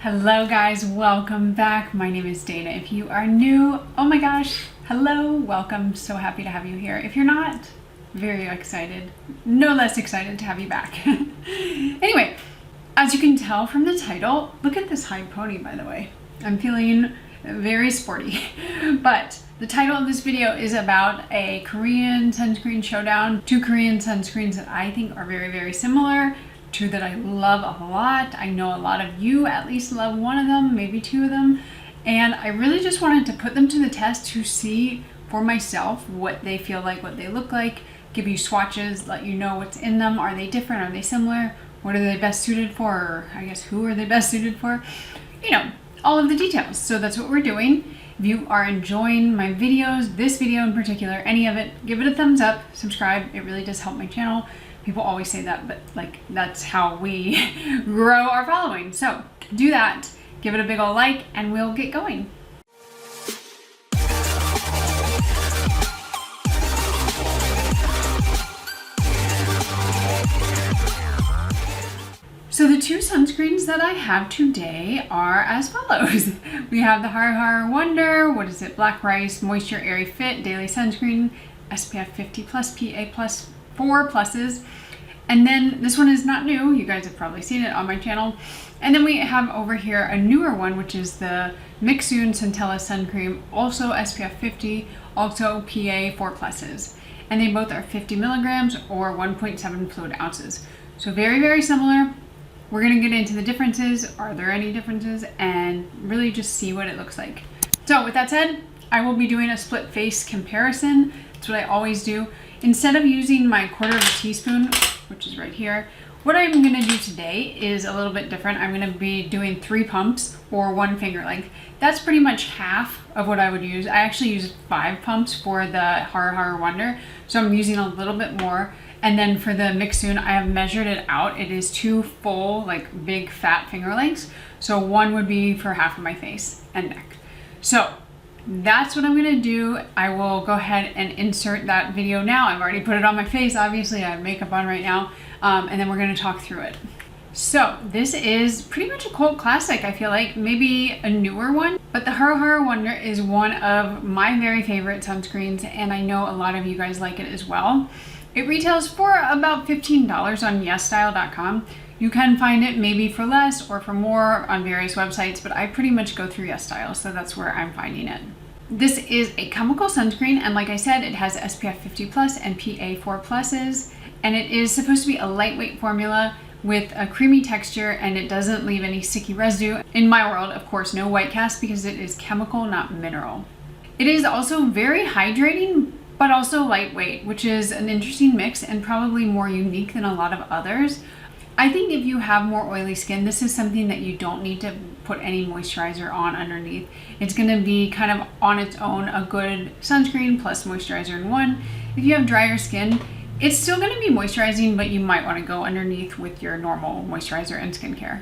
Hello guys, welcome back. My name is Dana. If you are new, oh my gosh, hello, welcome. So happy to have you here. If you're not, very excited, no less excited to have you back. Anyway, as you can tell from the title, look at this high pony, by the way. I'm feeling very sporty, but the title of this video is about a Korean sunscreen showdown, two Korean sunscreens that I think are very, very similar. Two that I love a lot. I know a lot of you at least love one of them, maybe two of them. And I really just wanted to put them to the test to see for myself what they feel like, what they look like, give you swatches, let you know what's in them. Are they different? Are they similar? What are they best suited for? Or I guess who are they best suited for? You know, all of the details. So that's what we're doing. If you are enjoying my videos, this video in particular, any of it, give it a thumbs up, subscribe. It really does help my channel. People always say that, but like that's how we grow our following. So do that, give it a big ol' like, and we'll get going. So the two sunscreens that I have today are as follows. We have the Haruharu Wonder, what is it, Black Rice Moisture Airyfit Daily Sunscreen, SPF 50+, PA+, 4 pluses. And then this one is not new. You guys have probably seen it on my channel. And then we have over here a newer one, which is the Mixsoon Centella Suncream, also SPF 50, also PA 4 pluses. And they both are 50 milligrams or 1.7 fluid ounces. So very, very similar. We're gonna get into the differences. Are there any differences? And really just see what it looks like. So with that said, I will be doing a split face comparison. That's what I always do. Instead of using my 1/4 teaspoon, which is right here, what I'm gonna do today is a little bit different. I'm gonna be doing 3 pumps or 1 finger length. That's pretty much half of what I would use. I actually use 5 pumps for the Haruharu Wonder, so I'm using a little bit more. And then for the Mixsoon, I have measured it out. It is 2 full, like big fat finger lengths. So 1 would be for half of my face and neck. So that's what I'm gonna do. I will go ahead and insert that video now. I've already put it on my face, obviously. I have makeup on right now. And then we're gonna talk through it. So this is pretty much a cult classic, I feel like, maybe a newer one, but the Haruharu Wonder is one of my very favorite sunscreens, and I know a lot of you guys like it as well. It retails for about $15 on yesstyle.com. You can find it maybe for less or for more on various websites, but I pretty much go through YesStyle, so that's where I'm finding it. This is a chemical sunscreen, and like I said, it has SPF 50+ and PA 4 pluses, and it is supposed to be a lightweight formula with a creamy texture, and it doesn't leave any sticky residue. In my world, of course, no white cast because it is chemical, not mineral. It is also very hydrating, but also lightweight, which is an interesting mix and probably more unique than a lot of others. I think if you have more oily skin, this is something that you don't need to put any moisturizer on underneath. It's gonna be kind of on its own a good sunscreen plus moisturizer in one. If you have drier skin, it's still gonna be moisturizing, but you might wanna go underneath with your normal moisturizer and skincare.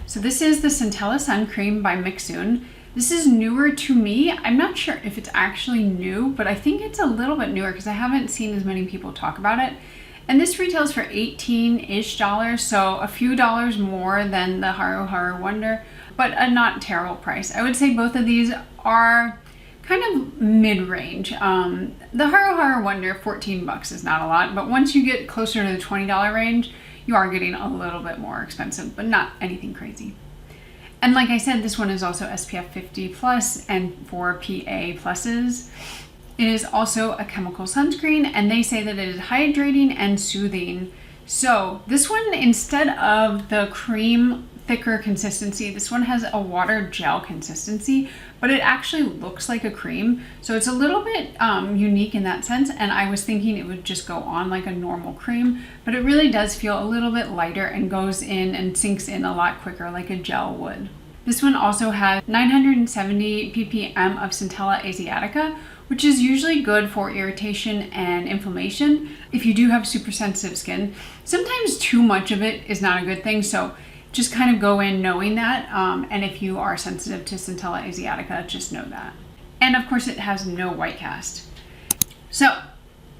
So this is the Centella Sun Cream by Mixsoon. This is newer to me. I'm not sure if it's actually new, but I think it's a little bit newer because I haven't seen as many people talk about it. And this retails for $18-ish, so a few dollars more than the Haruharu Wonder, but a not terrible price. I would say both of these are kind of mid-range. The Haruharu Wonder, 14 bucks is not a lot, but once you get closer to the $20 range, you are getting a little bit more expensive, but not anything crazy. And like I said, this one is also SPF 50+ and 4 PA pluses. It is also a chemical sunscreen, and they say that it is hydrating and soothing. So this one, instead of the cream thicker consistency, this one has a water gel consistency, but it actually looks like a cream. So it's a little bit unique in that sense, and I was thinking it would just go on like a normal cream, but it really does feel a little bit lighter and goes in and sinks in a lot quicker like a gel would. This one also has 970 ppm of Centella asiatica, which is usually good for irritation and inflammation if you do have super sensitive skin. Sometimes too much of it is not a good thing, so just kind of go in knowing that, and if you are sensitive to Centella asiatica, just know that. And of course it has no white cast. So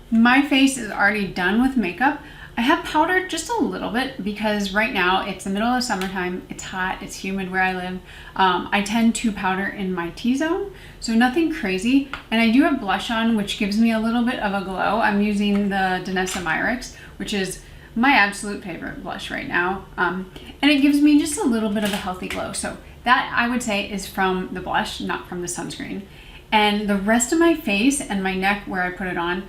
my face is already done with makeup. I have powdered just a little bit because right now it's the middle of summertime, it's hot, it's humid where I live. I tend to powder in my T-zone, so nothing crazy. And I do have blush on, which gives me a little bit of a glow. I'm using the Danessa Myrix, which is my absolute favorite blush right now. And it gives me just a little bit of a healthy glow. So that, I would say, is from the blush, not from the sunscreen. And the rest of my face and my neck where I put it on,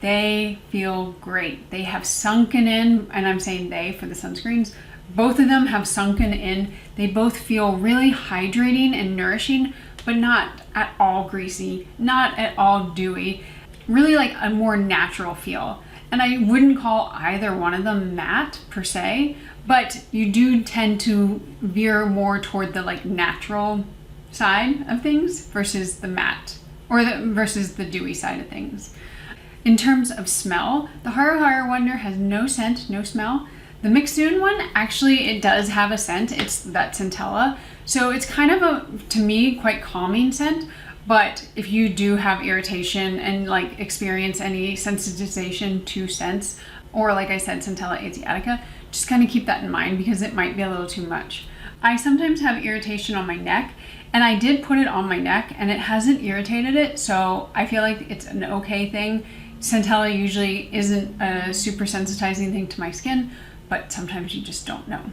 they feel great. They have sunken in, and I'm saying they for the sunscreens. Both of them have sunken in. They both feel really hydrating and nourishing, but not at all greasy, not at all dewy. Really like a more natural feel. And I wouldn't call either one of them matte per se, but you do tend to veer more toward the like natural side of things versus the matte, or versus the dewy side of things. In terms of smell, the Haruharu Wonder has no scent, no smell. The Mixsoon one, actually, it does have a scent. It's that Centella. So it's kind of a, to me, quite calming scent. But if you do have irritation and like experience any sensitization to scents, or like I said, Centella asiatica, just kind of keep that in mind because it might be a little too much. I sometimes have irritation on my neck, and I did put it on my neck and it hasn't irritated it. So I feel like it's an okay thing. Centella usually isn't a super sensitizing thing to my skin, but sometimes you just don't know.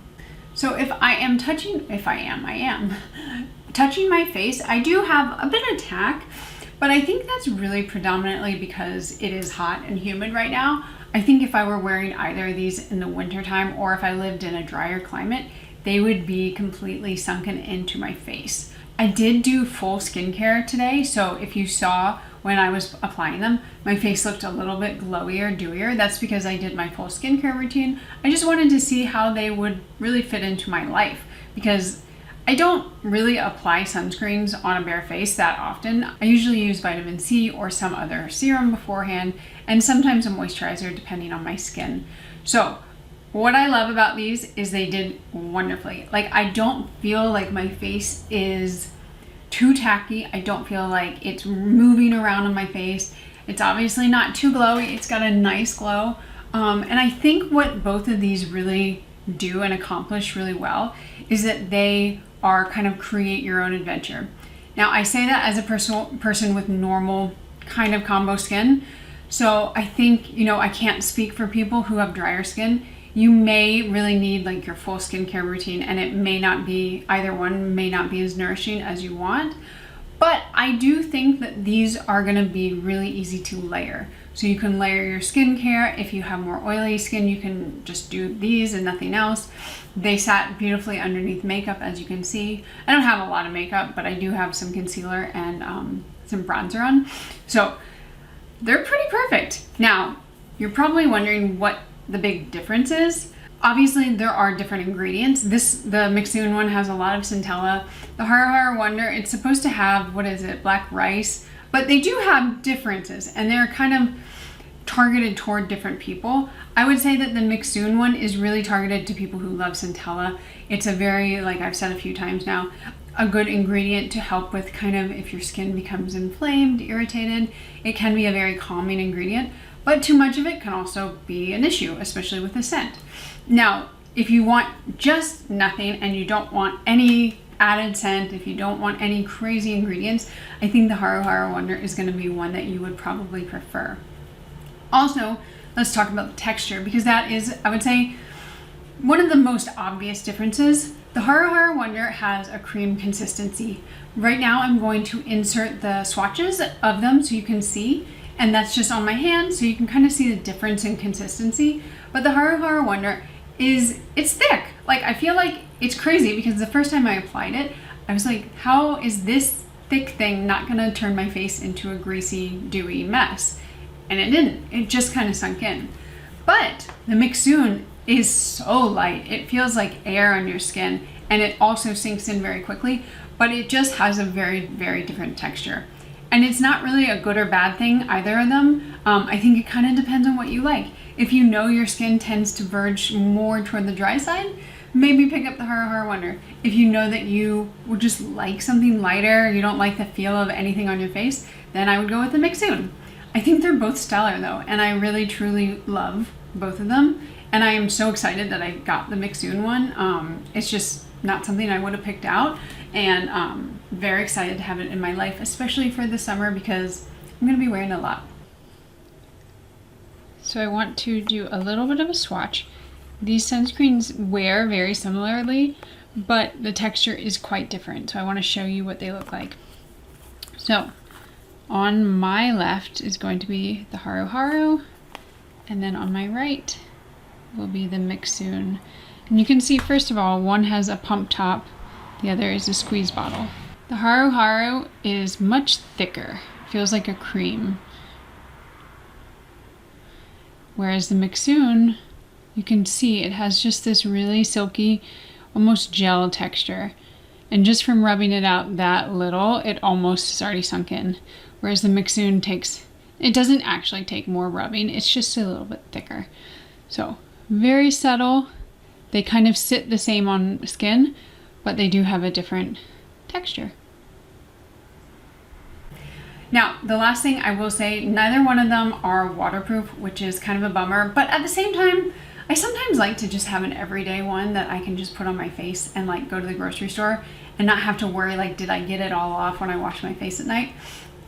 So if I am touching my face, I do have a bit of tack, but I think that's really predominantly because it is hot and humid right now. I think if I were wearing either of these in the wintertime, or if I lived in a drier climate, they would be completely sunken into my face. I did do full skincare today, so if you saw when I was applying them, my face looked a little bit glowier, dewier. That's because I did my full skincare routine. I just wanted to see how they would really fit into my life, because I don't really apply sunscreens on a bare face that often. I usually use vitamin C or some other serum beforehand, and sometimes a moisturizer depending on my skin. So what I love about these is they did wonderfully. Like, I don't feel like my face is too tacky. I don't feel like it's moving around on my face. It's obviously not too glowy. It's got a nice glow. And I think what both of these really do and accomplish really well is that they are kind of create your own adventure. Now, I say that as a person with normal kind of combo skin. So I think, I can't speak for people who have drier skin. You may really need like your full skincare routine, and it may not be, either one may not be as nourishing as you want. But I do think that these are gonna be really easy to layer. So you can layer your skincare. If you have more oily skin, you can just do these and nothing else. They sat beautifully underneath makeup, as you can see. I don't have a lot of makeup, but I do have some concealer and some bronzer on. So they're pretty perfect. Now, you're probably wondering what the big difference is. Obviously, there are different ingredients. The Mixsoon one has a lot of Centella. The Haruharu Wonder, it's supposed to have, black rice, but they do have differences, and they're kind of targeted toward different people. I would say that the Mixsoon one is really targeted to people who love Centella. It's a very, like I've said a few times now, a good ingredient to help with kind of if your skin becomes inflamed, irritated. It can be a very calming ingredient. But too much of it can also be an issue, especially with the scent. Now, if you want just nothing and you don't want any added scent, if you don't want any crazy ingredients, I think the Haruharu Wonder is going to be one that you would probably prefer. Also, let's talk about the texture, because that is, I would say, one of the most obvious differences. The Haruharu Wonder has a cream consistency. Right now, I'm going to insert the swatches of them so you can see. And that's just on my hand, so you can kind of see the difference in consistency. But the Haruharu Wonder it's thick. Like, I feel like it's crazy because the first time I applied it, I was like, how is this thick thing not gonna turn my face into a greasy, dewy mess? And it didn't. It just kind of sunk in. But the Mixsoon is so light. It feels like air on your skin, and it also sinks in very quickly, but it just has a very, very different texture. And it's not really a good or bad thing, either of them. I think it kind of depends on what you like. If you know your skin tends to verge more toward the dry side, maybe pick up the Haruharu Wonder. If you know that you would just like something lighter, you don't like the feel of anything on your face, then I would go with the Mixsoon. I think they're both stellar though, and I really truly love both of them. And I am so excited that I got the Mixsoon one. It's just not something I would have picked out, and very excited to have it in my life, especially for the summer because I'm going to be wearing it a lot. So I want to do a little bit of a swatch. These sunscreens wear very similarly, but the texture is quite different. So I want to show you what they look like. So on my left is going to be the Haruharu, and then on my right will be the Mixsoon. And you can see, first of all, one has a pump top, the other is a squeeze bottle. The Haruharu is much thicker, feels like a cream. Whereas the Mixsoon, you can see it has just this really silky, almost gel texture. And just from rubbing it out that little, it almost is already sunk in. Whereas the Mixsoon it doesn't actually take more rubbing, it's just a little bit thicker. So very subtle. They kind of sit the same on skin, but they do have a different texture. Now, the last thing I will say, neither one of them are waterproof, which is kind of a bummer, but at the same time, I sometimes like to just have an everyday one that I can just put on my face and like go to the grocery store and not have to worry like, did I get it all off when I wash my face at night?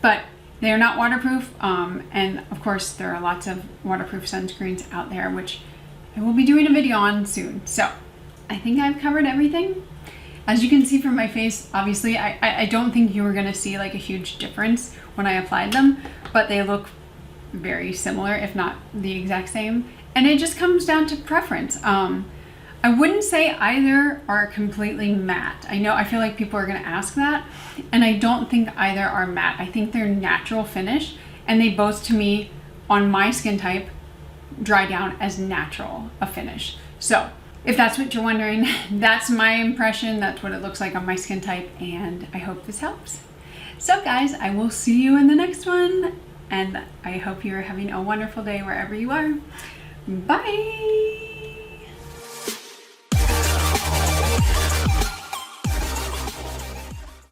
But they're not waterproof, and of course there are lots of waterproof sunscreens out there, which I will be doing a video on soon. So I think I've covered everything. As you can see from my face, obviously I don't think you were gonna see like a huge difference when I applied them, but they look very similar, if not the exact same. And it just comes down to preference. I wouldn't say either are completely matte. I feel like people are gonna ask that, and I don't think either are matte. I think they're natural finish, and they both, to me, on my skin type, dry down as natural a finish. So if that's what you're wondering, that's my impression. That's what it looks like on my skin type, and I hope this helps. So guys, I will see you in the next one, and I hope you're having a wonderful day wherever you are. Bye!